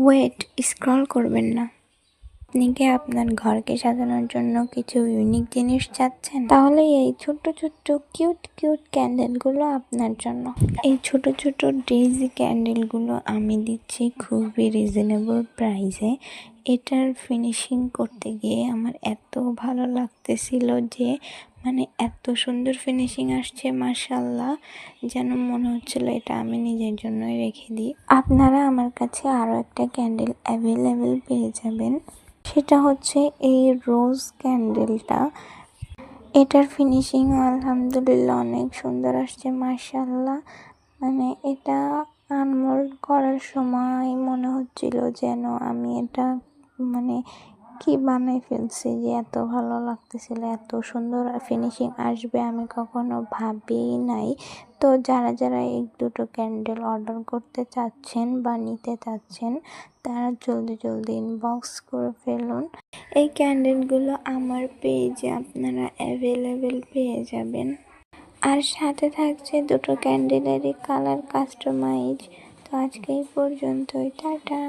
Wait, scroll করবেন না। আপনি কি আপনার ঘরকে সাজানোর জন্য কিছু ইউনিক জিনিস চাচ্ছেন? তাহলে এই ছোট্ট ছোট্ট কিউট কিউট ক্যান্ডেলগুলো আপনার জন্য। এই ছোট ছোট ডেইজি ক্যান্ডেলগুলো আমি দিচ্ছি খুবই রিজনেবল প্রাইসে। এটার ফিনিশিং করতে গিয়ে আমার এত ভালো লাগতেছিল যে এত সুন্দর ফিনিশিং আসছে মাশাআল্লাহ, যেন মনে হচ্ছিল এটা আমি নিজের জন্যই রেখে দিই। আপনারা আমার কাছে আরও একটা ক্যান্ডেল অ্যাভেলেবেল পেয়ে যাবেন, সেটা হচ্ছে এই রোজ ক্যান্ডেলটা। এটার ফিনিশিং আলহামদুলিল্লাহ অনেক সুন্দর আসছে মাশাআল্লাহ। এটা আনমোল্ড করার সময় মনে হচ্ছিল যেন আমি এটা মানে কি বানাই ফেলছি, যে এত ভালো লাগতেছিল, এত সুন্দর ফিনিশিং আসবে আমি কখনো ভাবিই নাই। তো যারা যারা এই দুটো ক্যান্ডেল অর্ডার করতে চাচ্ছেন বা নিতে চাচ্ছেন তারা জলদি জলদি ইনবক্স করে ফেলুন। এই ক্যান্ডেলগুলো আমার পেজে আপনারা অ্যাভেলেবেল পেয়ে যাবেন। আর সাথে থাকছে দুটো ক্যান্ডেলেরই কালার কাস্টমাইজ। তো আজকে এই পর্যন্তই, টাটা।